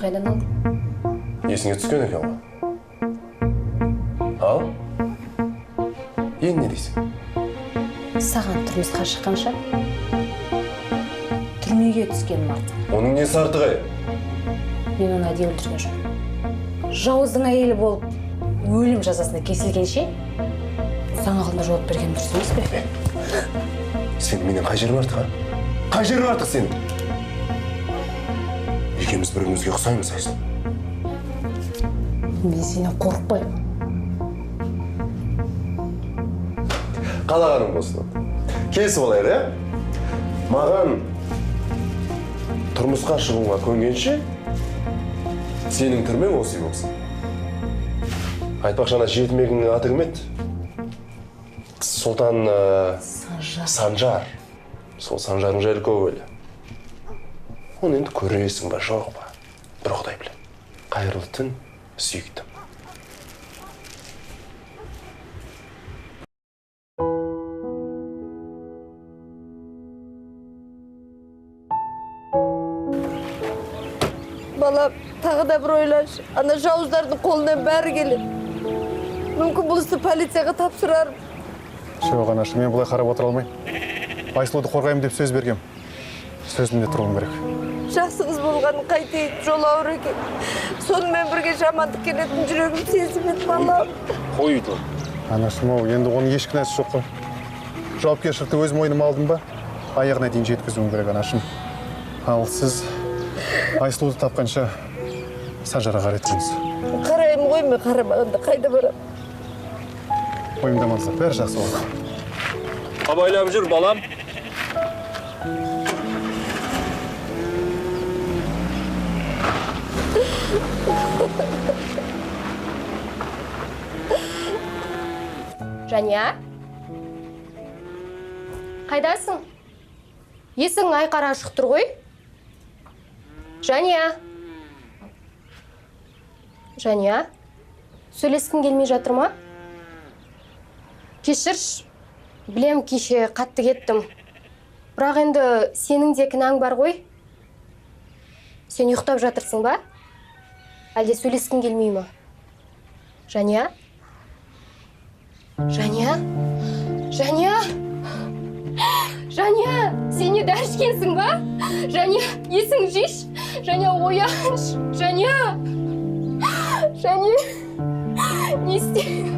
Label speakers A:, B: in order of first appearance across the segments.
A: қайдан алдың?
B: Есіңе түскен екен ғой. Ал? Енді не дейсің?
A: Саған тұрмысқа шыққанша түрмеге түскенім артық.
B: Оның несі артығы?
A: Мен оны әдейі өлтірген жоқпын. Жауыздың әйелі болып өлім жазасына кесілгенше заң алдында жауап берген дұрыс емес пе?
B: Сенің менен қай жерің артық, а? Қай жерің артық сенің? Екеуміз бірімізге ұқсаймыз, Айсұлу.
A: Мен сенен қорықпаймын.
B: Қалағаның болсын. Келісіп алайық, иә? Маған тұрмысқа шығуға көнгенше сенің түрмең осы болсын. Айтпақшы, ана жетімегіңнің аты кім еді? Сұлтан Санжар. Сол Санжардың жайлы көп ойлы. Оны енді көресің ба, жоқ ба? Бір Құдай біледі. Қайырлы түн, сүйіктім.
C: Бала, тағы да бір ойлашы. Ана жауыздардың қолынан бәрі келеді. Мүмкін бұл істі полицияға тапсырарым.
D: Жоқ, анашы, мен бұлай қарап отыра алмаймын. Айсұлуды қорғаймын деп сөз бергем. Сөзімде тұруым керек.
C: Жақсыңыз болғанын қайтейін, жол ауыр екен. Сонымен бірге жамандық келетін жүрегім сезім еді, балам.
D: Қой үйді. Анашым ау, енді оның еш кінәсі жоқ қой. Жауапкершілікті өз мойныма алдым ба, аяғына дейін жеткізуім керек, анашым. Ал сіз Айсұлуды тапқанша Санжарға қарайтыңыз.
C: Қараймын ғой, мен қарамағанда қайда барам?
D: Ойымдамаңыздар, бәрі жақсы болды.
E: Абайлап жүр, балам.
A: Жәния? Қайдасың? Есің айқара ашық тұр ғой? Жәния? Жәния? Сөйлескің келмей жатыр ма? Кешірш, білем кеше қатты кеттім. Бірақ енді сенің де кінәң бар ғой? Сен ұйықтап жатырсың ба? Әлде сөйлескің келмей ме? Жәния? Жәния? Жәния? Жәния, сен не дәрі ішкенсің ба? Жәния, есің жиш? Жәния, ояншы. Жәния? Жәния? Не істеймін?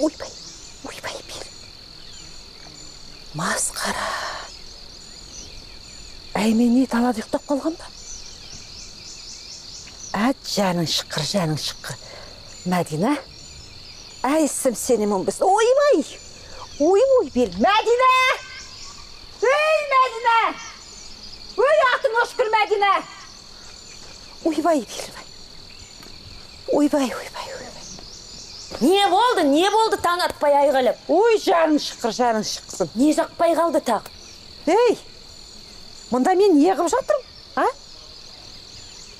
C: Ойбай, бер. Масқара. Әй, мен не талады ұйықтап қалған ба? Жаның шыққыр. Мәдина? Әйсім сені мұнбыз. Ойбай, бер. Мәдина! Ей, Мәдина! Ой, атың өшкір, Мәдина! Ойбай, бер. Ойбай.
F: Не болды таң атпай айғалып?
C: Ой, жаның шықсын.
F: Не жақпай қалды тақ?
C: Ей, мұнда мен неғып жатырмын, а?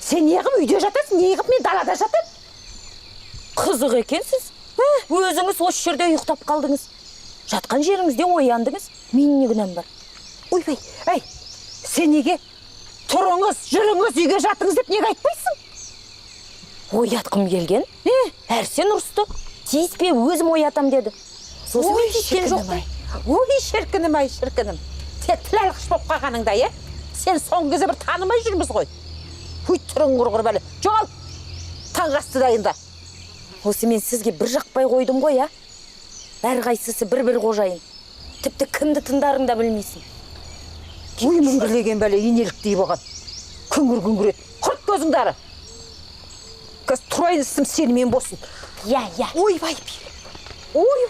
C: Сен неғып үйде жатасың, неғып мен далада жатам?
F: Қызық екенсіз. Өзіңіз осы жерде ұйықтап қалдыңыз. Жатқан жеріңізде ояндыңыз. Мен не күнәм бар?
C: Ойбай, әй, сен неге тұрыңыз, жүріңіз, үйге жатыңыз деп неге айтпайсың?
F: Оятқым келген. Әрсен ұрысты. Тиіспе, өзім оятам деді. Сосын мен тиіскен жоқ.
C: Ой, шіркінім. Сен тілалғыш болып қалғаныңда, е? Сен соңғы кезде бір танымай жүрміз ғой. Тұрың құрғыр бәлі. Жоғал, таң асты дайында.
F: Осы мен сізге бір жақпай қойдым ғой, а? Әрқайсысы бір қожайын. Тіпті кімді тыңдарын да білмейсің.
C: Ой, мүңгірлеген бәлі енеліктей болған. Күңгір ет. Құрт көзіңдары. Кәз тұрайын істім сені мен босын.
F: Я.
C: Ойбай, бер. Ой.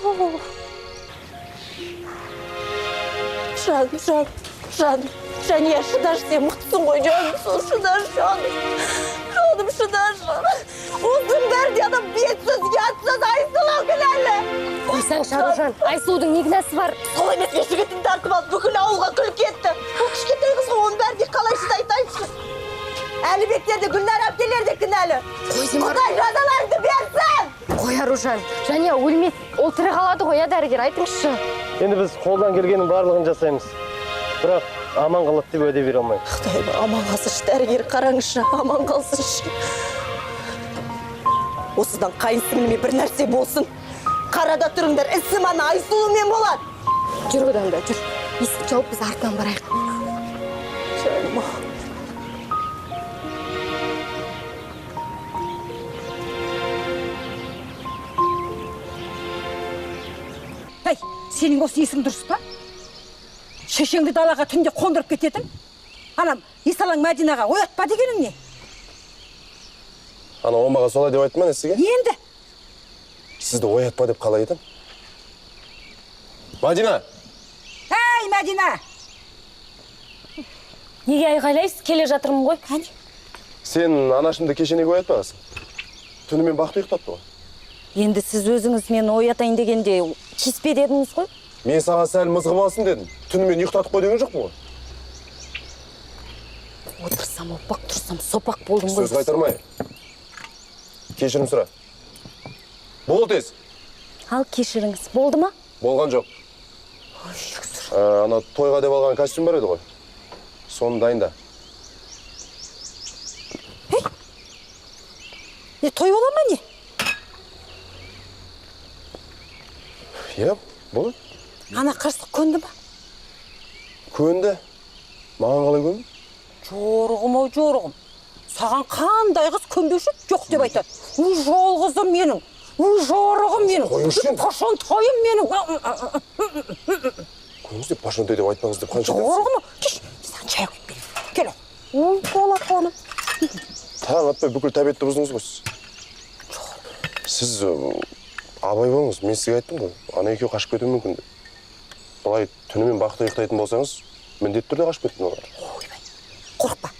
C: Жаным. Жәния, шыдашы, сен мықтысың ғой, жаным. Шыдашы, жаным. Шыдашы. Осының бәрде адам бетсіз, ятсыз, Айсұлу кінәлі.
A: айтсаңшы Аружан, Айсұлудың не кінәсі бар?
C: Сол емес пе жігітін тартып алып бүкіл ауылға күліп кетті. Бұл кішкентай қыз ғой, оның бәріне қалай шыдайды айтшы. Әлібектер де Гүлнар әпкелер де кінәлі. Құдай жазаларыңды берсін!
A: Қой Аружан, және өлмес, ол тірі қалады ғой, дәрігер, айтыңызшы.
G: Енді біз қолдан келгеннің барлығын жасаймыз. Бірақ аман қалады деп уәде бере алмаймын.
C: Құдайым, аман қалсыншы, дәрігер қараңызшы, аман қалсыншы. Осыдан қайынсіңліме бір нәрсе болсын. Қарада тұрыңдар, ісім ана Айсұлумен болады.
A: Жүр одан да, жүр. Есік жауып біз артынан барайық.
C: Жаным. Әй, сенің осы есің дұрыс па? Шешеңді далаға түнде қондырып кететін? Анам, Исалаң Мәдинаға оятпа дегенің не?
B: Ана омаға солай деп айттым ма сізге?
C: Енді?
B: Сізді оятпа деп қалай айтам? Мәдина!
C: Әй, Мәдина!
F: Неге айғайлайсыз? Келе жатырмын ғой.
C: Қане?
B: Сен анашымды кеше неге оятпағасың? Түнімен бақты ұйықтапты ғой.
F: Енді сіз өзіңіз мені оятайын дегенде кеспе дедіңіз ғой.
B: Мен саған сәл мызғып алсын дедім. Түнімен ұйықтатып қой деген жоқпын ғой.
F: Отырсам опақ, тұрсам сопақ болдым ғой.
B: Сөз қайтармай. Кешірім сұра. Бол тез.
F: Ал кешіріңіз. Болды ма?
B: Болған жоқ. Ана тойға деп алған костюм бар еді ғой. Соны дайында.
C: Не, той бола ма не?
B: Иә, болады.
C: Ана қарсылық көнді ма?
B: Көнді. Маған қалай көнді?
C: Жорығым-ау, жорығым. Саған қандай қыз көнбеуші? Жоқ деп айтады. Жол қызым менің. Жорығым менің.
B: Қойыңызшы.
C: Пашон тойым менің.
B: Қойыңыз деп пашон той деп айтпаңыз деп қанша дедіңіз?
C: Жорығым. Кеш, саған чай құйып берейін. Кел. Болады оны.
B: Таң атпай бүкіл тәбетті бұздыңыз ғой сіз. Сіз абай болыңыз, мен сізге айттым ғой. Ана екеуі қашып кетуі мүмкін деп. Бұлай түнімен бақта ұйықтайтын болсаңыз, міндетті түрде қашып кеткен олар.
C: Ойбай, қорықпа.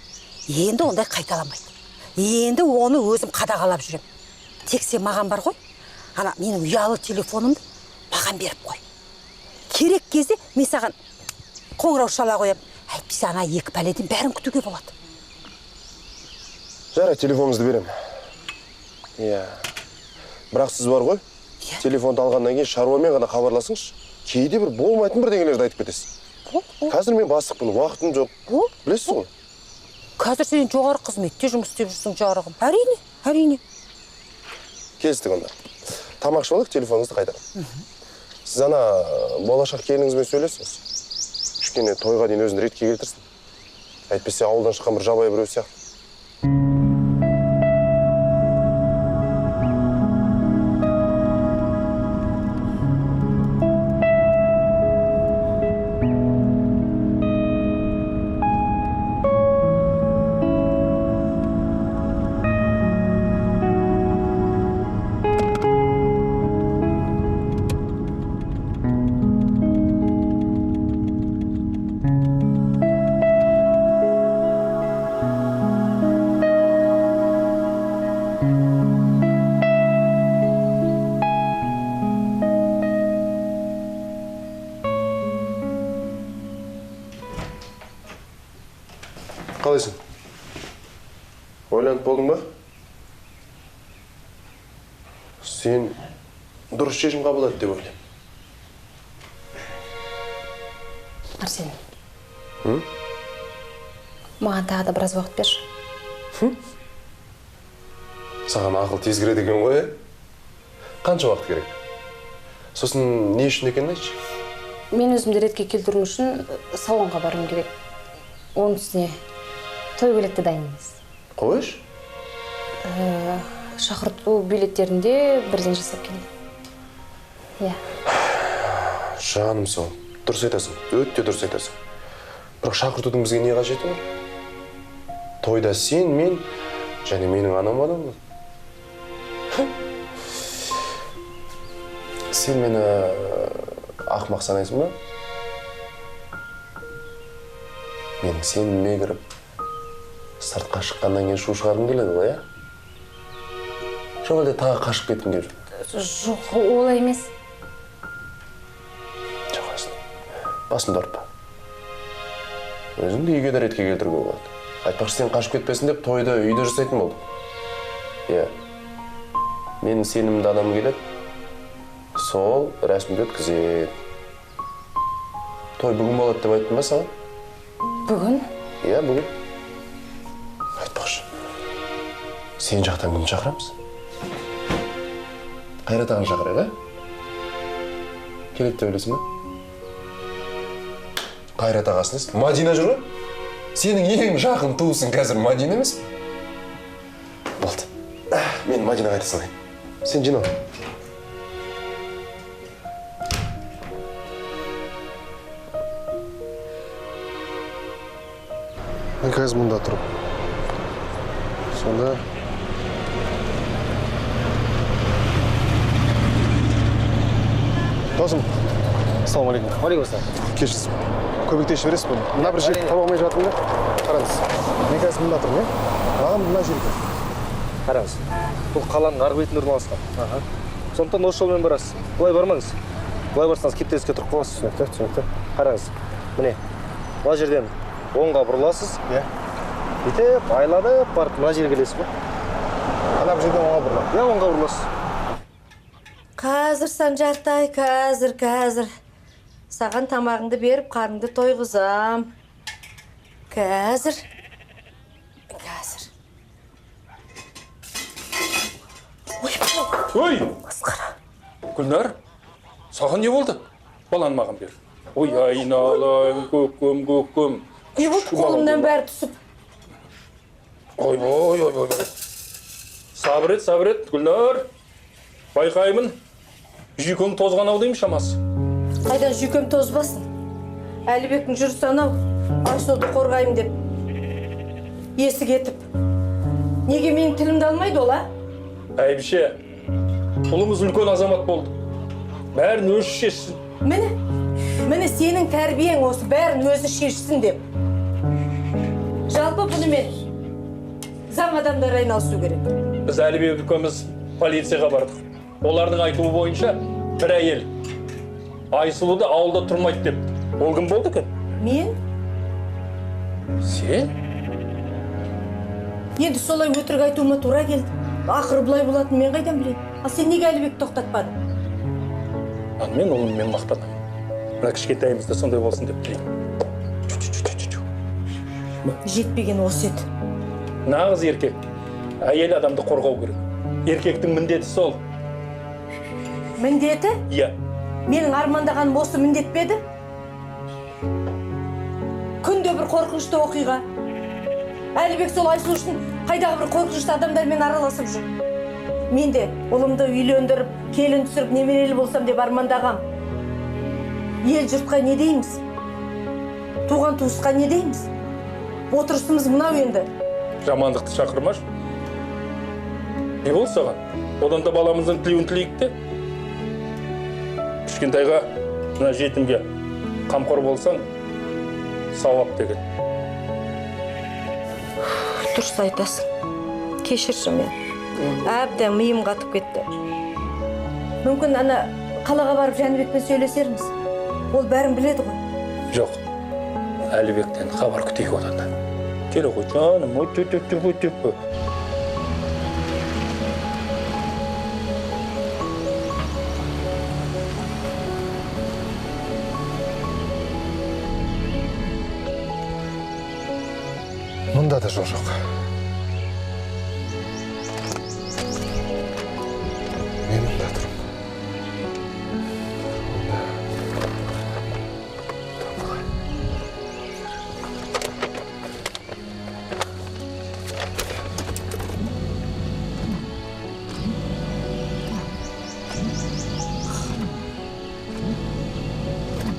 C: Енді ондай қайталамайды. Енді оны өзім қадағалап жүрем. Тек сен маған бар ғой, ана менің ұялы телефонымды маған беріп қой. Керек кезде мен саған қоңырау шала қоям. Әйтпесе ана екі пәледен бәрін күтуге болады.
B: Жарай, телефоныңызды берем. Иә. Бірақ сіз бар ғой, телефонды алғаннан кейін шаруамен ғана хабарласыңызшы. Кейде бір болмайтын бірдеңелерді айтып кетесіз. Қазір мен бастықпын, уақытым жоқ. Білесіз ғой?
C: Қазір сен жоғары қызметте жұмыс істеп жүрсің, жарығым. Әрине, әрине.
B: Келістік онда. Тамақ ішіп алайық, телефоныңызды қайтарам. Сіз ана болашақ келініңізбен сөйлесіңіз. Кішкене тойға дейін өзін ретке келтірсін. Әйтпесе ауылдан шыққан бір жабайы біреу сияқты. Қалайсың? Ойланып болдың ба? Сен дұрыс шешім қабылдады деп ойлаймын.
A: Арсен. Маған тағы да біраз уақыт берші.
B: Саған ақыл тез кіреді екен ғой, қанша уақыт керек? Сосын не үшін екенін айтшы?
A: Мен өзімді ретке келтіру үшін салонға баруым керек. Оның үстіне той билетті дайын емес.
B: Қойш?
A: Шақырту билеттерінде бірден жасап келемін. Иә.
B: Жаным сол, дұрыс айтасың, өте дұрыс айтасың. Бірақ шақыртудың бізге не қажеті бар? Тойда сен, мен және менің анам болады. Сен мені ақымақ санайсың ба? Менің сеніме кіріп, сыртқа шыққаннан кейін шу шығарғым келеді ғой,
A: Жоқ, әлде тағы қашып кеткім келіп жүр. Жоқ, олай емес.
B: басымды ауыртпа. Өзіңді үйге де ретке келтіруге болады. Айтпақшы сен қашып кетпесін деп тойды үйде жасайтын болдың. Иә. Менің сенімді адамым келеді. Сол рәсімді өткізеді. Той бүгін болады деп айттым ба саған?
F: Бүгін?
B: Иә, бүгін. Айтпақшы, сен жақтан кім шақырамыз? Қайрат ағаны шақырайық, келеді деп ойлайсың ба? Қайрат ағасын ес? Мадина жүр ғой? Сенің ең жақын туысың қазір Мадина емес? Болды. Мен Мадинаға айта салайын. Сен жинал.
D: Мен қазір мұнда тұрып. Сонда... Досым, ассалаумалейкум.
G: Алейкум.
D: Кешірсіз. Көбікте ішіп бересіз бе? Мына бір жеп таба алмай жатырмын да. Қараңыз. Мен қазір мұнда тұрмын, маған мына жер екен.
G: Қараңыз. Бұл қаланың арғы бетінде орналасқан. Сондықтан осы жолмен барасыз. Былай бармаңыз. Былай барсаңыз кептеліске тұрып қаласыз.
D: Түсінікті.
G: Қараңыз. Міне, мына жерден оңға бұрыласыз.
D: Иә.
G: Бүйтіп, айладып барып мына жерге келесіз бе?
D: Ана бір жерден оңға бұрылам.
G: Иә, оңға бұрыласыз.
C: Қазір Санжартай, қазір. Саған тамағыңды беріп, қарыңды тойғызам. Қазір.
E: Ой!
C: Масқара.
E: Гүлнар, саған не болды? Баланы маған бер. Ой, айналайын, көккөм.
C: Не болды қолымнан бәрі түсіп?
E: Ой. Сабыр ет, Гүлнар. Байқаймын. Жүйкең тозған ау деймін шамасы.
C: Қайдан жүйкем тозбасын? Әлібектің жүрісі анау, Айсұлуды қорғаймын деп. Есі кетіп. Неге менің тілімді алмайды ол, а?
E: Әйбіше, ұлымыз үлкен азамат болды. Бәрін өзі шешсін.
C: Міне сенің тәрбиең осы, бәрін өзі шешсін деп. Жалпы бұнымен заң адамдар айналысу керек.
E: Біз Әлібек үлкеніміз полицияға бардық. Олардың айтуы бойынша бір әйел Айсұлуды ауылда тұрмайды деп. Ол кім болды екен?
C: Мен?
E: Сен?
C: Енді солай өтірік айтуыма тура келді. Ақыры бұлай болатын мен қайдан білейін? Ал сен неге Әлібекті тоқтатпадың?
E: Мен ұлыммен мақтанамын. Мына кішкентайымызда сондай болсын деп тілеймін.
C: Жетпеген осы еді.
E: Нағыз еркек. Әйел адамды қорғау керек. Еркектің міндеті сол.
C: Міндеті?
E: Иә.
C: Менің армандағаным осы міндет пе еді? Күнде бір қорқынышты оқиға. Әлібек сол Айсұлу үшін қайдағы бір қорқынышты адамдармен араласып жүр. Мен де ұлымды үйлендіріп, келін түсіріп, немерелі болсам деп армандағам. Ел жұртқа не дейміз? Туған туысқа не дейміз? Отырысымыз мынау енді.
E: Жамандықты шақырмаш. Не болды саған? Одан да баламыздың тілеуін тілейік те. Кішкентайға, мына жетімге қамқор болсаң, сауап деген.
C: Дұрыс айтасың. Кешірші мен. Әбден миым қатып кетті. Мүмкін ана қалаға барып Жәнібекпен сөйлесерміз. Ол бәрін біледі ғой.
E: Жоқ. Әлібектен хабар күтейік одан да. Келе ғой жаным, өтіп.
D: Мұнда да жол жоқ. Мен мұнда тұрмын.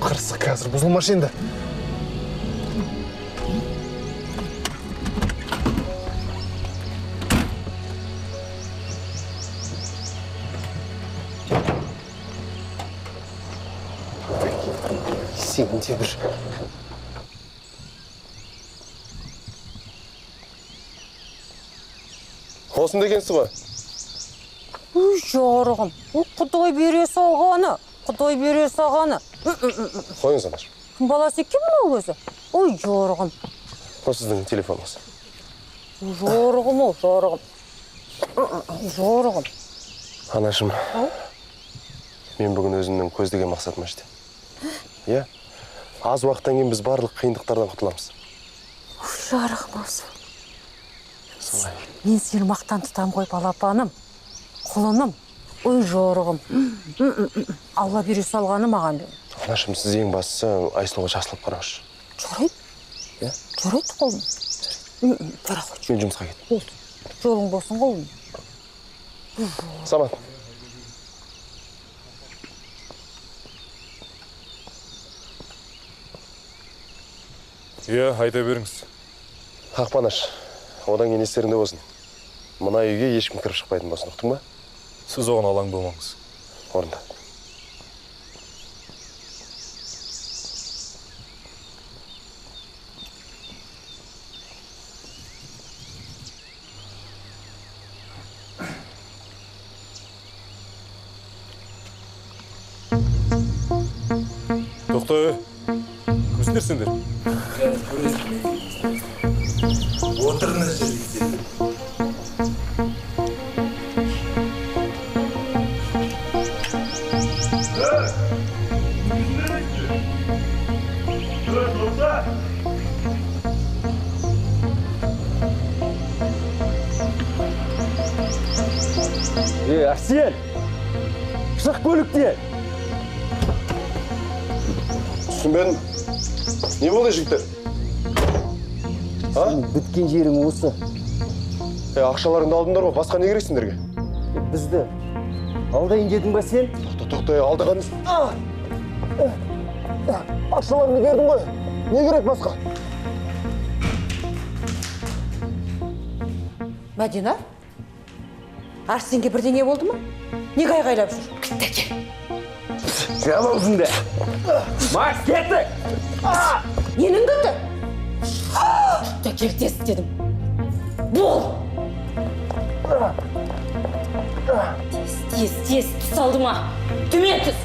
D: Қырсық қазір бұзылмаш енді. Сен де бір...
B: Осында екенсіз ба?
F: Үй, жарығым. Құдай бере сағаны.
B: Қойыңыз анар.
F: кім баласы екен мынау өзі? Ой, жорығым.
B: Бұл сіздің телефоныңыз.
F: Жорығым ол, жорығым. Жорығым.
B: Анашым, мен бүгін өзімнің көздеген мақсатыма жетем. Иә, аз уақыттан кейін біз барлық қиындықтардан құтыламыз.
F: Жарығым осы. Мен сені мақтан тұтам ғой, балапаным. Құлыным. Ой, жорығым. Алла бере салғаны маған.
B: Анашым, сіз ең бастысы Айсұлуға жақсылап қараңызшы.
F: Жарайды.
B: Иә?
F: Жарайды, құлым. Бара ғой.
B: Мен жұмысқа кетем.
F: Болды. Жолың болсын, құлым.
B: Самат.
H: Иә, айта беріңіз.
B: Ақпанаш, одан кейін естеріңде болсын. Мына үйге ешкім кіріп шықпайтын болсын, ұқтың ба?
H: Сіз оған алаң болмаңыз.
B: Орында.
H: Тоқта, кімсіңдер?
I: Отырыңыз жүргіздер.
G: Арсен! Шық көлікте!
B: Түсінбедім. Не болды, жігіттер?
G: Біткен жерің осы.
B: Ақшаларыңды алдыңдар ма? Басқа не керек сендерге?
G: Бізді алдайын дедің ба сен?
B: Тоқта, алдағаныңыз.
G: Ақшаларыңды бердің ғой. Не керек басқа?
C: Мәдина? Арсенге бірдеңе болды ма? Неге айғайлап жүр?
F: Кіттеке.
G: Жал аузыңды. Макс, кеттік!
F: Ненің күтті? Да келтес дедім. Бол! Тез, түс алды ма? Төмен түс!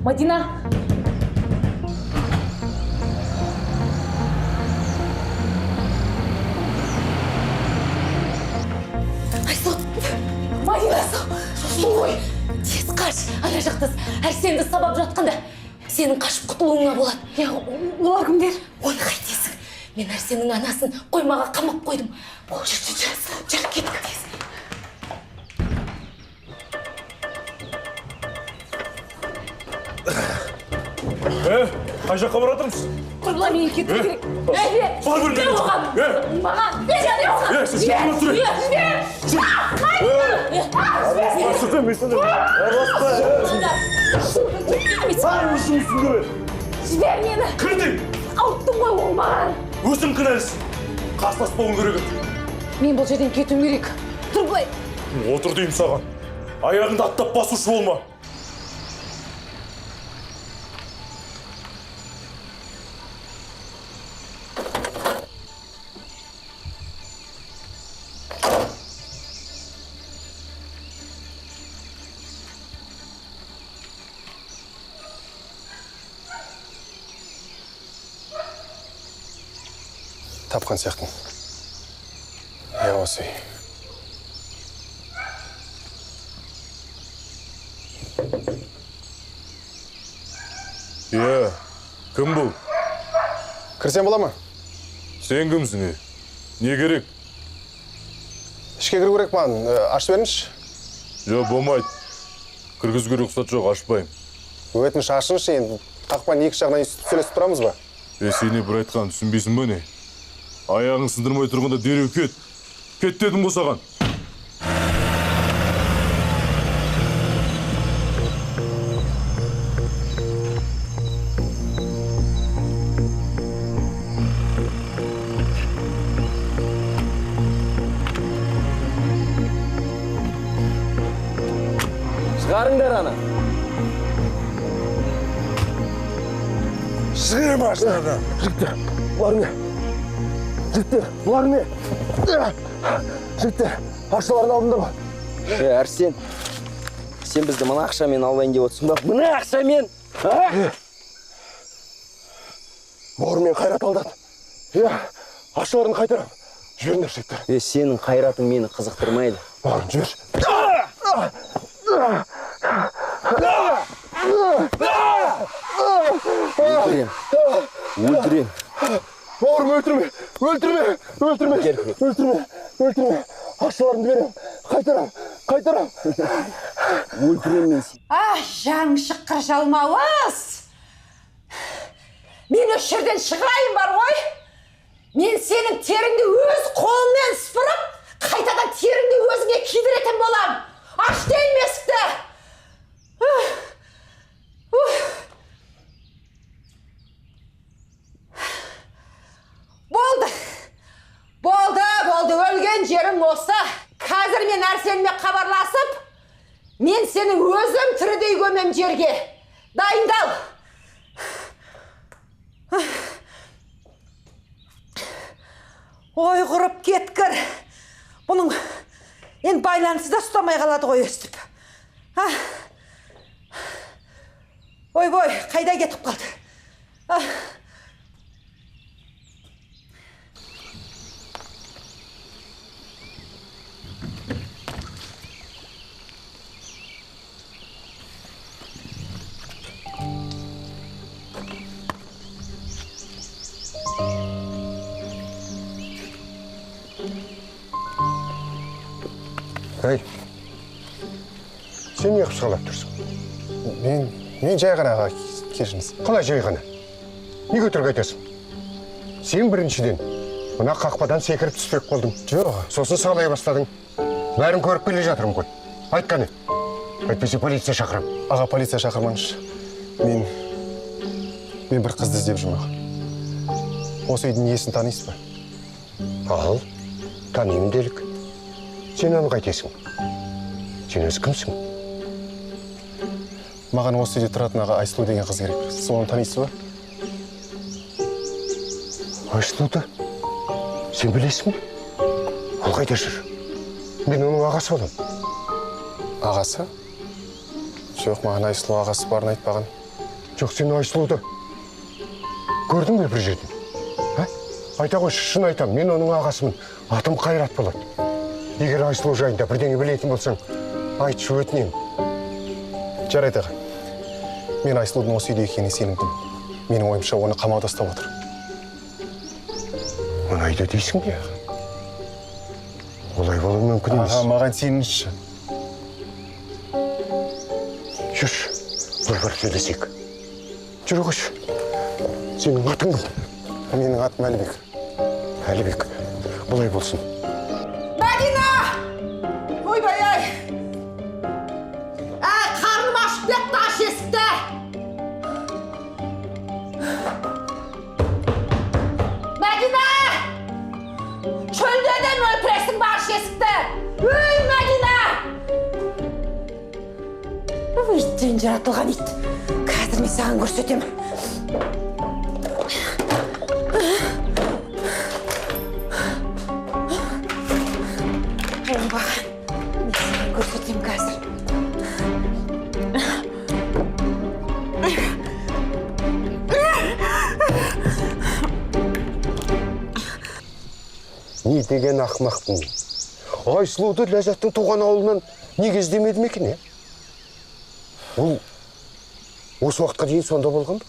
F: Мадина! Ой, тез қаш, ана жақтас Арсенді сабап жатқанда сенің қашып құтылуыңа болады. Олар кімдер? Оны қайтесің. Мен Арсеннің анасын қоймаға қамап қойдым. Жүр, кеттік тез.
H: Қай жаққа баратырмыз?
F: Құрбыла мен кету керек.
H: Бар бөлме.
F: Маған, бер оған.
H: Сіз кеттіңіз тұрайын.
F: Жібер мені.
H: Кірдің.
F: Ауыттың ғой ол маған.
H: Өзің кінәлісің. Қарсыласпауың керек еді.
F: Мен бұл жерден кетуім керек. Тұр былай.
H: Отыр деймін саған. Аяғыңды аттап басушы болма.
B: Тапқан сияқтың. Осы үй.
H: Кім бұл?
B: Кірсем бола ма?
H: Сен кімсің? Не керек?
B: Ішке кіру керек маған. Ашып беріңізші.
H: Жоқ, болмайды. Кіргізуге рұқсат жоқ, ашпаймын.
B: Өтініш ашыңызшы, енді қақпаны екі жағынан сөйлесіп тұрамыз ба?
H: Сені бір айтқан түсінбейсің бе не? Аяғың сындырмай тұрғанда дереу кет. Кет дедім ғой саған.
G: Шығарыңдар ана.
B: Шығыр машинадан. Жігіттер, бұлар не? Жігіттер, бұлар не? Жігіттер, ақшаларын алдыңдар ма?
G: Әрсен, сен бізді мына ақшамен алайын деп отырсың ба? Мына ақшамен!
B: Бауырмен қайрат алдады. Ақшаларын қайтарам. Жіберіңдер, жігіттер.
G: Сенің қайратың мені қызықтырмайды.
B: Бауырым, жібер.
G: Өлтірем.
B: Бауырым, өлтірме. Ақшаларымды берем. Қайтарам.
G: Өлтірем мен сен.
C: Жаң шыққыр жалмауыз. Мен осы жерден шығайын бар ғой. Мен сенің теріңді өз қолыммен сыпырып, қайтадан теріңді өзіңе кидіретін болам. Аш дейін есікті. Болды, өлген жерің осы. Қазір мен Әрсенмен хабарласып, мен сені өзім тірідей көмем жерге. Дайындал. Ой, құрып кеткір. Бұның енді байланысы да ұстамай қалады ғой өстіп. Ой, қайда кетіп қалды?
B: Әй, сен не қысқалап тұрсың?
D: Мен жай ғана аға, кешіріңіз.
B: Қалай жай ғана? Неге өтірік айтасың? Сен біріншіден мына қақпадан секіріп түспек болдың.
D: Жоқ.
B: Сосын сығалай бастадың. Бәрін көріп келе жатырмын ғой. Айтқаны. Әйтпесе полиция шақырам.
D: Аға, полиция шақырмаңызшы. Мен бір қызды іздеп жүрмін. Осы үйдің иесін танисыз ба?
B: Ал, танимын делік. Сен оны қайтесің? Сен өзі кімсің?
D: Маған осы үйде тұратын аға Айсұлу деген қыз керек. Сіз оны танисыз ба?
B: Айсұлуды? Сен білесің бе? Ол қайда жүр? Мен оның ағасы болам.
D: Ағасы? Жоқ, маған Айсұлу ағасы барын айтпаған.
B: Жоқ, сен Айсұлуды көрдің бе бір жерден? Айта қойшы, шын айтам, мен оның ағасымын. Атым Қайрат болады. Егер Айсұлу жайында бірдеңе білетін болсаң, айтшы өтінем.
D: Жарайды аға. Мен Айсұлудың осы үйде екеніне сенімдім. Менің ойымша оны қамауда ұстап отыр.
B: Мұнайды дейсің бе? Олай болуы мүмкін емес.
D: Аға, маған сеніңізші.
B: Жүрші, бір сөйлесек. Жүр қойшы. Сенің атың кім?
D: Менің атым Әлібек.
B: Әлібек, бұлай болсын.
C: Мәдина! Ойбай-ай! Қарным ашып кетті, аш есікті! Мәдина! Чөлде де өлтіресің ба аш есікті? Өй, Мәдина! Иттен жаратылған ит. Қазір мен саған көрсетемін. Көрсетем қазір.
B: Не деген ақмақпын мен. Айсұлуды Ләззаттың туған ауылынан неге іздемедім екен, Ол осы уақытқа дейін сонда болған ба?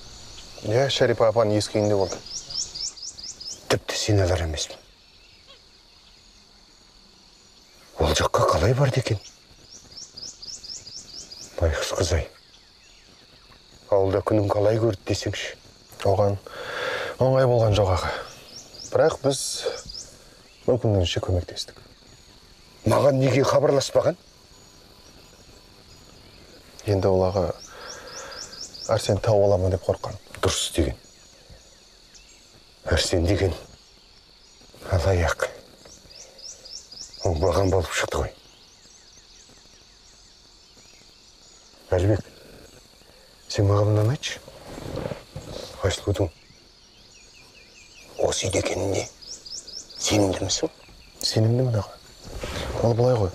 D: Шәрипа апаның ескі үйінде болды.
B: Тіпті сен алар емеспін. Ол жаққа қалай барды екен? Байқұс қызай. Ауылда күнін қалай көрді десеңші.
D: Оған оңай болған жоқ аға. Бірақ біз мүмкіндігінше көмектестік.
B: Маған неге хабарласпаған?
D: Енді ол аға Әрсен тауып аламын деп қорыққан.
B: Дұрыс деген. Әрсен деген алаяқ. Оңбаған болып шықты ғой. Әлібек, сен маған мынаны айтшы. Айсұлудың осы үйде екеніне сенімдімісің?
D: Сенімдімін аға.
B: Ал былай ғой.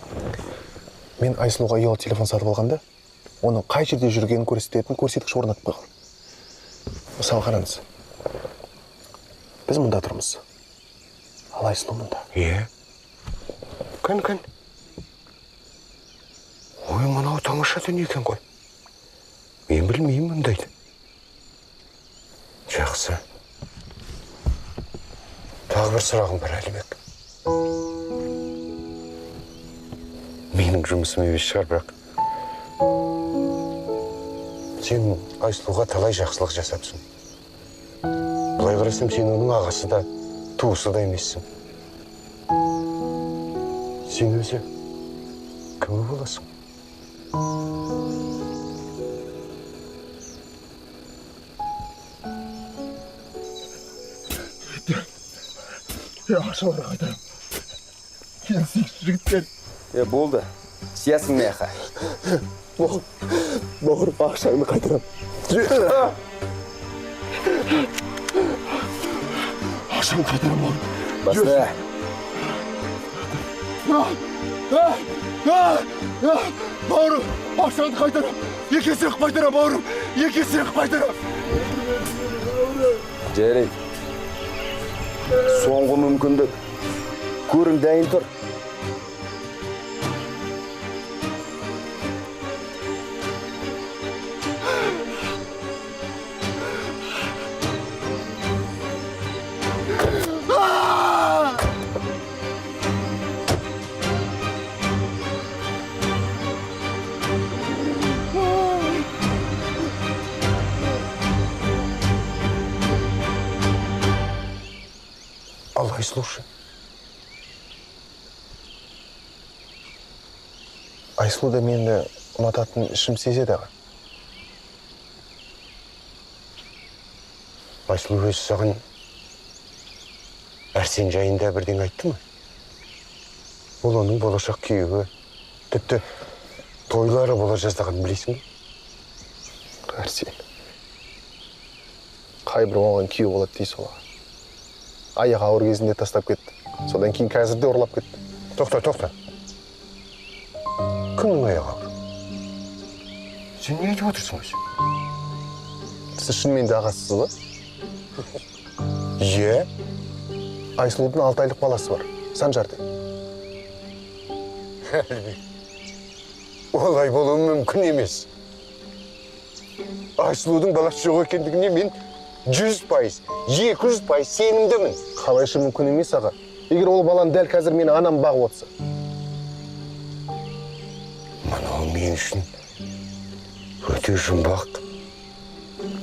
B: Мен Айсұлуға ұялы телефон сатып алғанда, оның қай жерде жүргенін көрсететін көрсеткіш орнатып қойған. Мысалы қараңыз. Біз мұнда тұрмыз. Ал Айсұлу мұнда. Кән. Ой, мынау тамаша дүние екен ғой. Мен білмеймін мұндайды. Жақсы. Тағы бір сұрағым бар, Әлібек. Менің жұмысым емес шығар, бірақ сен Айсұлуға талай жақсылық жасапсың. Былай қарасам, сен оның ағасы да, туысы да емессің. Сен өзі кімі боласың?
D: Ақшалар қайтарам. Келсейші жігіттер.
G: Болды. Сиясың меха.
B: Бауырым, ақшаңды қайтарам. Ақшаңды қайтарам, бауырым.
G: Баста.
D: Бауырым, ақшаңды қайтарам. Екі есе қайтарам, бауырым. Екі есе қайтарам.
G: Жарайды. Соңғы мүмкіндік. Көрің дайын тұр.
B: Аллай, слушай. Айсұлу да мені ұнататын ішім сезеді аға. Айсұлу өзі саған Әрсен жайында бірден айтты ма? Ол оның болашақ күйеуі, тіпті тойлары бола жаздағанын білесің бе?
D: Әрсен. Қайбір оған күйеу болады дейсіз олаға. Аяқ ауыр кезінде тастап кетті. Содан кейін қазірде ұрлап кетті.
B: Тоқта. Кімнің аяғы ауыр? Сен не айтып отырсың өзі?
D: Сіз шынымен де ағасысыз ба?
B: Е?
D: Айсұлудың 6 айлық баласы бар. Санжарды.
B: Олай болуы мүмкін емес. Айсұлудың баласы жоқ екендігіне мен 100%, 200% сенімдімін.
D: Қалайша мүмкін емес аға. Егер ол баланы дәл қазір мені анам бағып отырса.
B: Мынау мен үшін өте жұмбақ,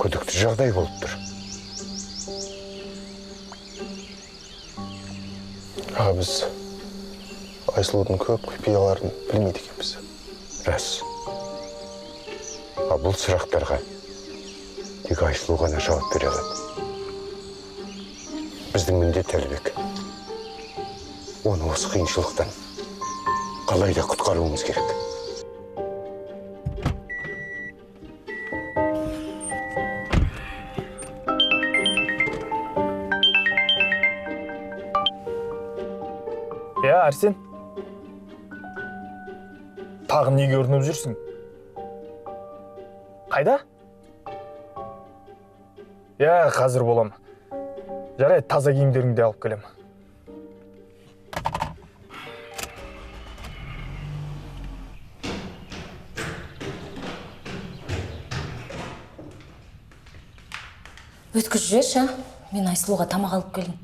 B: күдікті жағдай болып тұр.
D: Аға, біз Айсұлудың көп құпияларын білмейді екенбіз.
B: Рас. Бұл сұрақтарға тек Айсұлу ғана жауап бере алады. Біздің міндет Әлібек. Оны осы қиыншылықтан қалайда құтқаруымыз керек.
J: Әрсен, тағы неге ұрынып жүрсің? Қайда? Қазір болам. Жарайды, таза киімдеріңді алып келем.
F: Өткізіп жіберші, мен Айсұлуға тамақ алып келейін.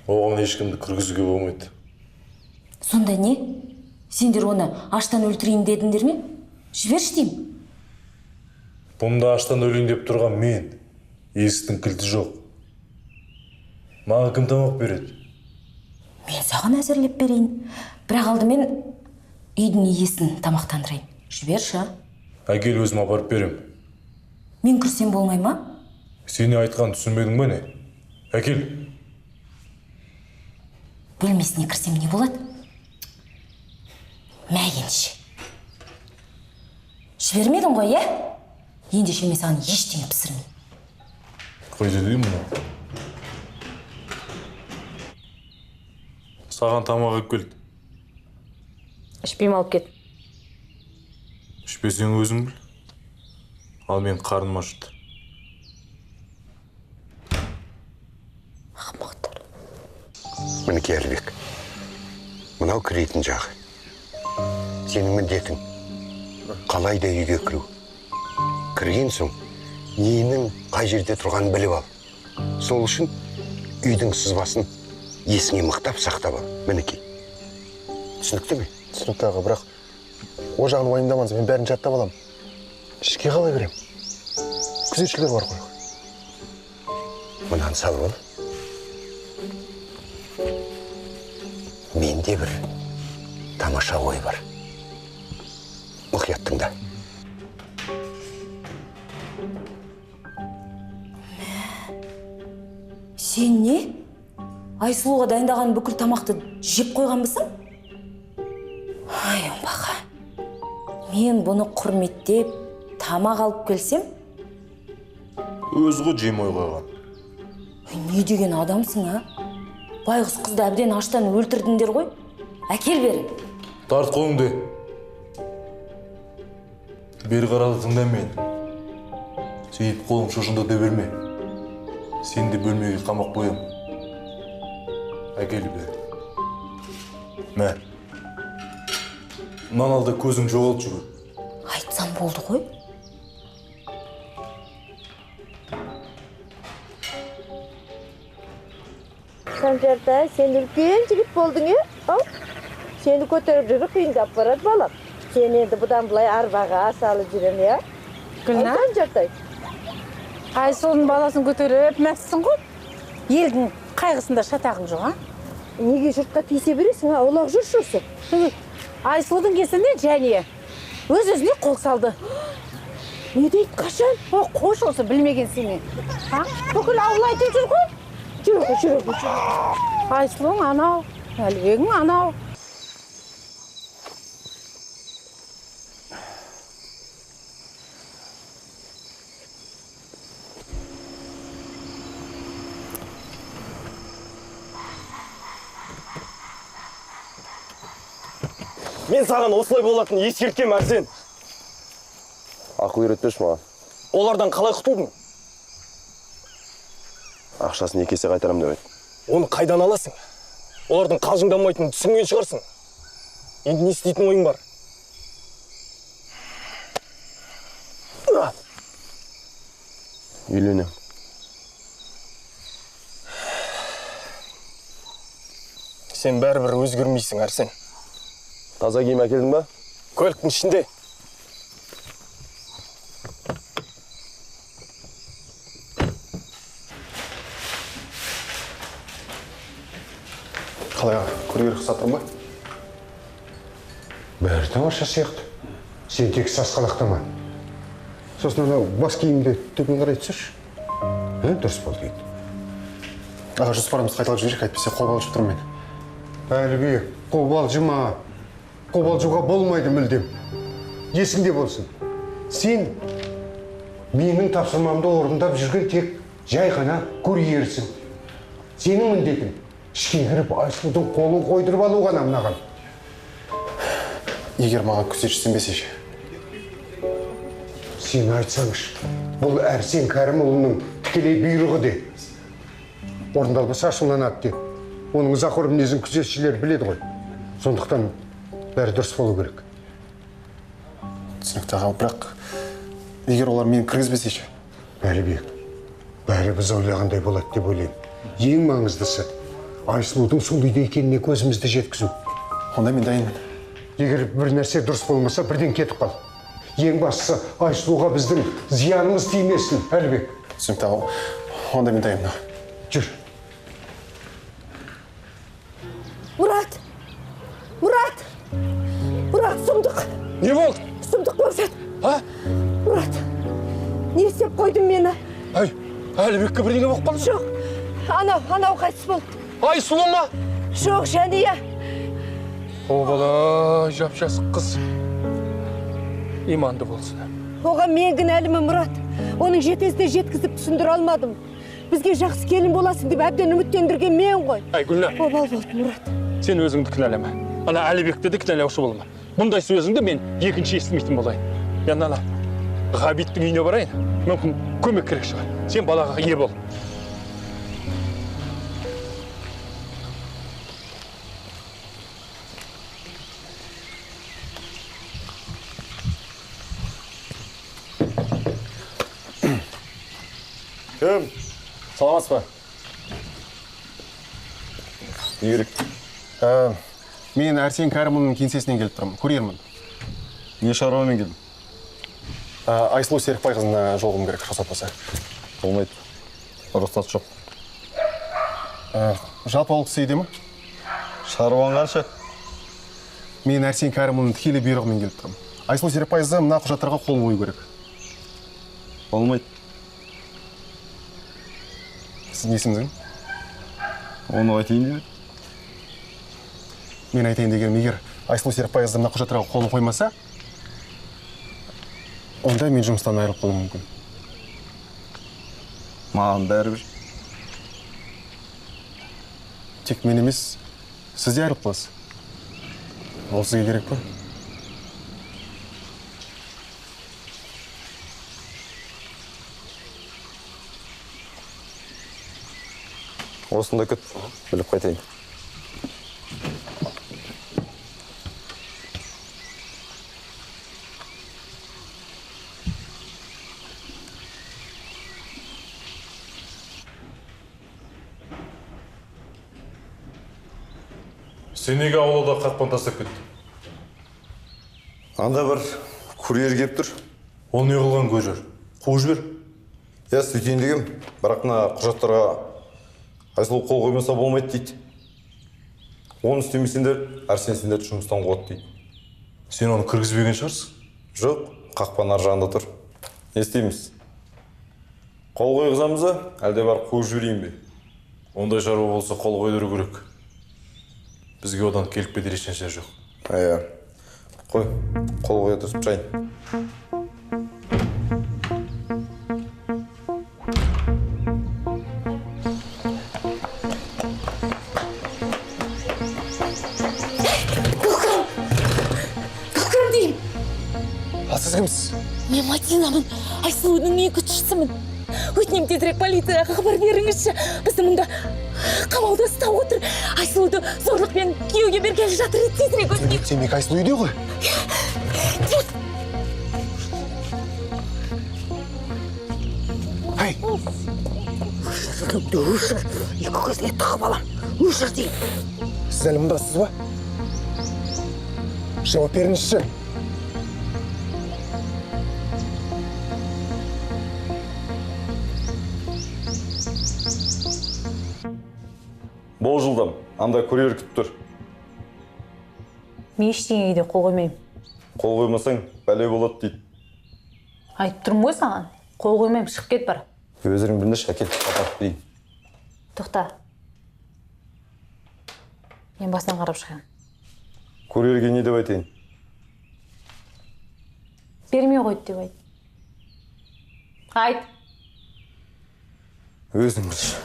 H: Оған ешкімді кіргізуге болмайды.
F: Сонда не? Сендер оны аштан өлтірейін дедіңдер ме? Жіберші деймін.
H: Бұнда аштан өлейін деп тұрған мен. Есіктің кілті жоқ. Маған кім тамақ береді?
F: Мен саған әзірлеп берейін. Бірақ алдымен үйдің иесін тамақтандырайын. Жіберші.
H: Әкел, өзім апарып берем.
F: Мен кірсем болмай ма?
H: Сені айтқан түсінбедің бе не? Әкел.
F: Бөлмесіне кірсем не болады? Мә ендеше. Жібермедің ғой, е? Ендеше мен саған ештеңе пісірмеймін.
H: Қой дедім мұны. Саған тамақ алып келді.
F: Ішпеймін, алып кет.
H: Ішпесең өзің біл. Ал мен қарным ашты.
F: Ақымақтар.
K: Мінеке Әлібек, мынау кірейтін жағы. Сенің міндетің қалай да үйге кіру. Кірген соң ненің қай жерде тұрғанын біліп ал. Сол үшін үйдің сызбасын есіңе мықтап сақтап ал. Мінеке. Түсінікті ме?
D: Түсінікті аға, бірақ о жағын уайымдамаңыз, мен бәрін жаттап аламын. Ішке қалай кірем? Күзетшілер бар ғой.
K: Мынаны салып ал. Менде бір тамаша ой бар. Мұқият тыңда.
F: Сен не? Айсұлуға дайындаған бүкіл тамақты жеп қойғанбысың? Ай, оңбаға. Мен бұны құрметтеп, тамақ алып келсем?
H: Өзі ғой жемой қойған.
F: Не деген адамсың, а? Байғұс қызды әбден аштан өлтірдіңдер ғой. Әкел бері.
H: Тарт қолыңды. Бері қарады тыңда мен. Сейіт қолың шошында да берме. Сен де бөлмеге қамақ қоям. Әкел бері. Мә. Мұнан алда көзің жоғалт жүгір.
F: Айтсам болды ғой.
L: Санжарда, сен үлкен жігіт болдың, ал? Сені көтеріп жүрі қиындап барады балам. Сен енді бұдан бұлай арбаға асалы жүрем, я?
C: Гүлна?
L: Санжардай.
C: Айсұлының баласын көтеріп мәссің ғой. Елдің қайғысында шатағың жоқ, а?
L: Неге жұртқа тисе бересің, а? Олақ жүр шұрсы.
C: Айсұлудың кесінде және өз-өзіне қол салды.
L: Не дейді, қашан?
C: Қош осы білмеген сені. Бүкіл ауыл айтып жүр ғой.
L: Жүрі.
C: Айсұлың анау, Әлібегің анау.
J: Мен саған осылай болатын ескерткем Арсен.
B: Ақыл үйретпеші маған.
J: Олардан қалай құтылдың?
B: Ақшасын 2 есе қайтарам деп айт.
J: Оны қайдан аласың? Олардың қалжыңдамайтынын түсінген шығарсың. Енді не істейтін ойың бар?
B: Үйленем.
J: Сен бәрібір өзгермейсің, Арсен.
B: Таза киім әкелдің ба?
J: Көліктің ішінде.
D: Қалай аға, көргер қысатырым ба?
K: Бәрі тамаша сияқты. Сен тек сасқалақтама. Сосын анау бас киімді төмен қарай түсірші. Дұрыс болды дейді.
D: Аға, жоспарымызды қайталап жіберейік, әйтпесе қобалжып тұрмын мен.
K: Әлібек, қобалжыма. Қобалжуға болмайды мүлдем. Есіңде болсын. Сен менің тапсырмамды орындап жүрген тек жай ғана курьерсің. Сенің міндетің ішке кіріп Айсұлудың қолын қойдырып алу ғана мынаған.
D: Егер маған күзетші сенбесейші.
K: Сен айтсаңшы, бұл Арсен Кәрімұлының тікелей бұйрығы де. Орындалмаса ашуланады де. Оның ызақор мінезін күзетшілер біледі ғой. Сондықтан бәрі дұрыс болу керек.
D: Түсінікті аға, бірақ егер олар мені кіргізбесейші.
K: Әлібек, бәрі біз ойлағандай болады деп ойлаймын. Ең маңыздысы Айсұлудың сол үйде екеніне көзімізді жеткізу.
D: Онда мен дайынмын.
K: Егер бір нәрсе дұрыс болмаса, бірден кетіп қал. Ең бастысы Айсұлуға біздің зиянымыз тимесін, Әлібек.
D: Түсінікті аға, онда мен дайынмын.
K: Жүр.
L: Мұрат, сұмдық.
J: Не болды?
L: Сұмдық болсын. Мұрат, не істеп қойдың мені?
J: Әлібекке бірдеңе болып қалды?
L: Жоқ, анау қайтыс болды.
J: Айсұлу ма?
L: Жоқ, Жәния.
J: О бала, жап-жас қыз. Иманды болсын.
L: Оған мен кінәлімін, Мұрат. Оның жетесіне жеткізіп түсіндіре алмадым. Бізге жақсы келін боласың деп әбден үміттендірген мен ғой.
J: Гүлна.
L: Обал болды, Мұрат.
E: сен өзіңді кінәлама. Ана Әлібекті де кінәлаушы болма. Мұндай сөзіңді мен екінші естімейтін болайын. Мен ана Ғабиттің үйіне барайын. Мүмкін көмек керек шығар. Сен балаға ие бол.
B: Кім?
J: Саламатсыз ба?
B: Не керек?
D: Мен Әрсен Кәрімұлының кеңсесінен келіп тұрмын, курьермін.
J: Не шаруамен келдің?
D: Айсұлу Серікбайқызына жолығым керек, рұқсат болса.
J: Болмайды. Рұқсат жоқ.
D: Жалпы ол кісі үйде ме?
J: Шаруаң қанша?
D: Мен Әрсен Кәрімұлының тікелей бұйрығымен келіп тұрмын. Айсұлу Серікбайқызы мына құжаттарға қол қою керек.
J: Болмайды.
D: Сіздің есіміңіз?
J: Оны айтайын дейді.
D: Мен айтайын дегенім, егер Айсұлу Серікбайқызы мына құжаттарға қолын қоймаса, онда мен жұмыстан айырылып қалуым мүмкін.
J: Маған бәрібір.
D: Тек мен емес, сіз де айырылып қаласыз. Ол сізге керек пе?
J: Осында күт, біліп қайтайын.
H: Сен неге аулада қақпан тастап кеттің?
I: Анда бір курьер кеп тұр.
H: Ол не қылған көжір? Қуып жібер.
I: Я сөйтейін дегем, бірақ мына құжаттарға Айсұлу қол қоймаса болмайды дейді. Оны істемесеңдер, Әрсен сендерді жұмыстан қуады дейді.
H: Сен оны кіргізбеген шығарсың?
I: Жоқ, қақпан ар жағында тұр. Не істейміз? Қол қойғызамыз ба, әлде бар қуып жіберейін бе?
H: Ондай шаруа болса қол қойдыру керек. Бізге одан келіп кетер ешнәрсе жоқ.
I: Қой, қол қоя тұрып жайын.
F: Күлкірім деймін.
D: Сіз кімсіз?
F: Мен Матинамын, Айсұлудың екіншісімін. Өтінем тезірек полицияға хабар беріңізші. Бізді мұнда қамауда ұстап отыр. Айсұлуды зорлықпен күйеуге бергелі жатыр. Тезірек өтінем.
D: Демек Айсұлу үйде ғой? Ай!
C: Өшір, екі көзіне тығып алам. Өшір дейін.
D: Сіз әлі мұндасыз ба? Жауап беріңізші.
I: Бол жылдам, анда курьер күтіп тұр.
M: Мен ештеңеге де қол қоймаймын.
I: Қол қоймасаң, бәле болады дейді.
M: Айтып тұрмын ғой саған. Қол қоймаймын, шығып кет бар.
I: Өзірің білдірші, әкеліп қапап дейін.
M: Тоқта. Мен басынан қарап шығайын.
I: Курьерге не деп айтайын?
M: Бермей қойды деп айт. Айт.
I: Өзің білші.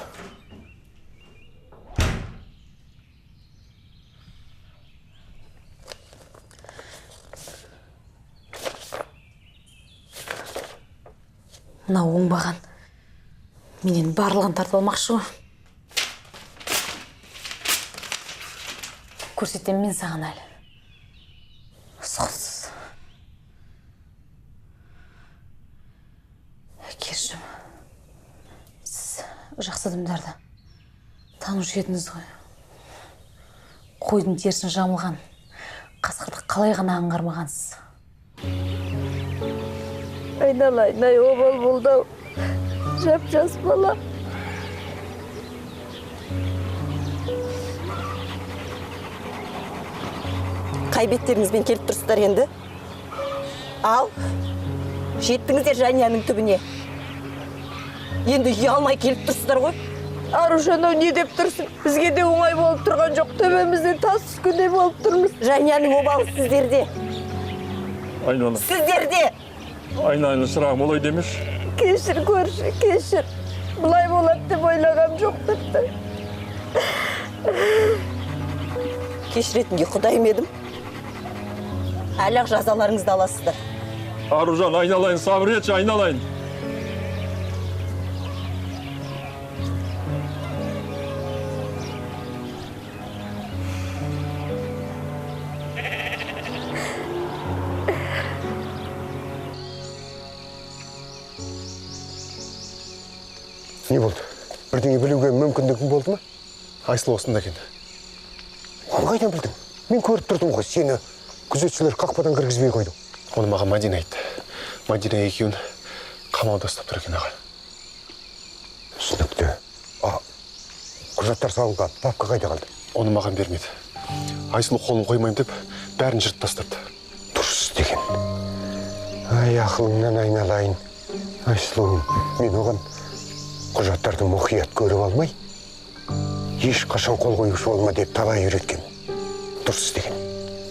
M: Мына оңбаған. Менен барлығын тартып алмақшы ғой. Көрсетем мен саған әлі. Сұқсыз. Кешірім. Сіз жақсы адамдарды танушы едіңіз ғой. Қойдың терісін жамылған, қасқырды қалай ғана аңғармағансыз.
L: Айналайын, ай обал болды-ау. Жап-жас бала.
C: Қай беттеріңізбен келіп тұрсыздар енді? Ал, жеттіңіздер Жанияның түбіне. Енді ұялмай келіп тұрсыздар ғой.
L: Арушан, не деп тұрсың? Бізге де оңай болып тұрған жоқ. Төбемізден тас түскендей болып тұрмыз.
C: Жанияның обалы сіздерде.
E: Айнаны.
C: Сіздерде.
E: Айнаны сұрағым олай демеш.
L: Кешір көрші, кешір. Бұлай болады деп ойлағам жоқ тіпті.
C: кешіретінге құдайым едім. Әлі-ақ жазаларыңызды аласыздар.
E: Аружан, айналайын, сабыр етші, айналайын.
K: Не болды? Бірдеңе білуге мүмкіндігің болды ма?
D: Айсұлу осында екен.
K: Оны қайдан білдің? Мен көріп тұрдым ғой, сені күзетшілер қақпадан кіргізбей қойды.
D: Оны маған Мадина айтты. Мадина екеуін қамауда ұстап тұр екен аға.
K: Түсінікті. Құжаттар салынған, папка қайда қалды?
D: Оны маған бермеді. Айсұлу қолын қоймайым деп, бәрін жыртып тастапты.
K: Дұрыс істеген. Ай, ақылыңнан айналайын. Айсұлуым, мен оған құжаттарды мұқият көріп алмай, ешқашан қол қоюшы болма деп талай үйреткен. Дұрыс істеген.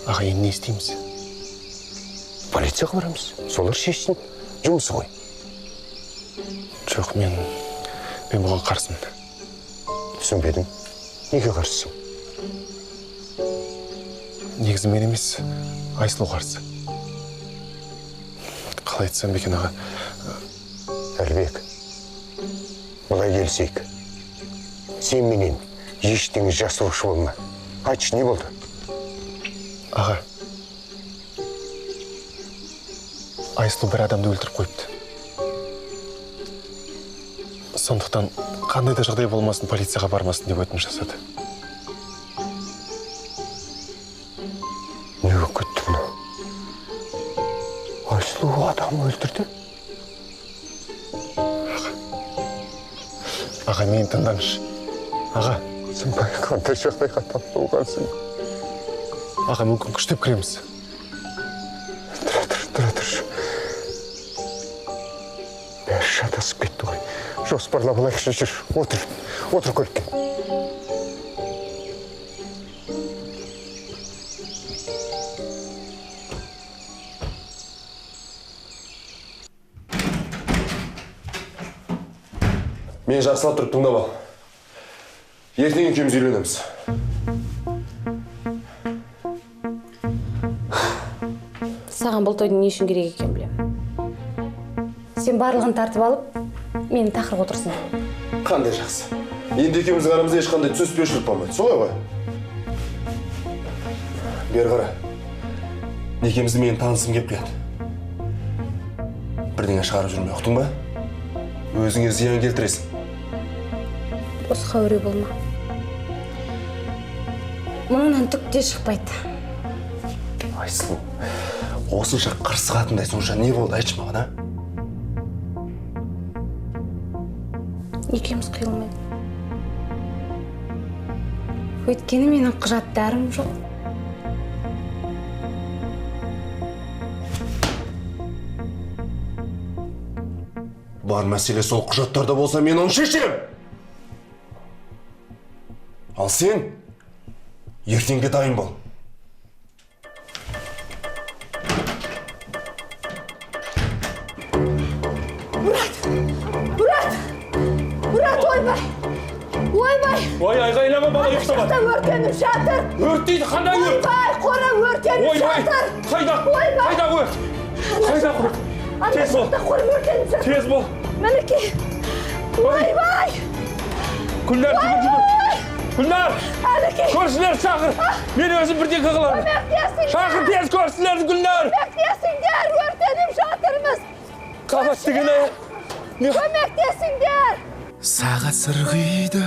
D: Аға, енді не істейміз?
K: Полицияға барамыз. Солар шешсін. Жұмысы ғой.
D: Жоқ, мен бұған қарсымын.
K: Түсінбедім. Неге қарсысың?
D: Негізі мен емес, Айсұлу қарсы. Қалай айтсам екен аға?
K: Әлібек, бұлай келсейік. Сен менен ештеңе жасырушы болма. Айтшы, не болды?
D: Аға, Айсұлу бір адамды өлтіріп қойыпты. Сондықтан қандай да жағдай болмасын, полицияға бармасын деп өтініш жасады.
K: Не өкетті мұны? Айсұлу адам өлтірді?
D: Аға, мені тыңдаңызшы. Аға,
K: сен қандай жағдайға тап болғансың?
D: Аға, мүмкін күштеп кіреміз.
K: Тұра тұршы. Бәрі шатасып кетті ғой. Жоспарлап алайықшы, жүр. Отыр көлікке.
B: Мен жақсылап тұрып тыңдап ал. Ертең екеуміз үйленеміз.
M: Саған бұл тойдың не үшін керек екен білем. Сен барлығын тартып алып, мені тақырып отырсың.
B: Қандай жақсы. Енді екеуміздің арамызда ешқандай түсініспеушілік болмайды. Солай ғой? Бері қара. Некемізді менің танысым кеп келеді. Бірдеңе шығарып жүрме, ұқтың ба? Өзіңе зиян келтіресің.
M: Осыға өре болма. Мұнынан түк те шықпайды.
B: Айсұлу, осынша қырсы қатындай сонша не болды, айтшы маған, а?
M: Екеуміз қиылмайды. Өйткені менің құжаттарым жоқ.
B: Бар мәселе сол құжаттарда болса, мен оны шешем. Ал сен ертеңге дайын бол.
L: Мұрат, ойбай!
E: Ой, айғайлама бала ұйықтамады.
L: Ашықта өртеніп жатыр.
E: Өрт дейді, қандай өрт?
L: Ойбай, қора өртеніп жатыр.
E: Қайда өрт? Тез бол. Тез бол.
L: Мінекей. Ойбай!
E: Күлнар, жүгір. Күлнар!
L: Әлекей!
E: Көршілер шақыр. Мен өзім бірден қағылармын.
L: Көмектесіңдер!
E: Шақыр тез көршілерді, Күлнар!
L: Көмектесіңдер! Өртеніп жатырмыз!
E: Қабат дегені.
L: Көмектесіңдер!
N: Сағат сырғиды,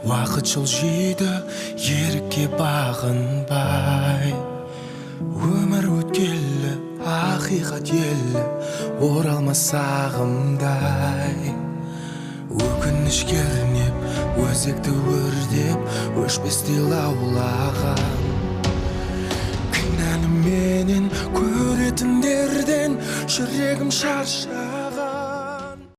N: уақыт жылжиды, ерікке бағынбай. Өмір өткелі, ақиқат елі, оралмас сағымдай. Өкініш кернеп, өзекті өрдеп, өшпесте лаулаған. Кінәлі менен көретіндерден жүрегім шаршайды.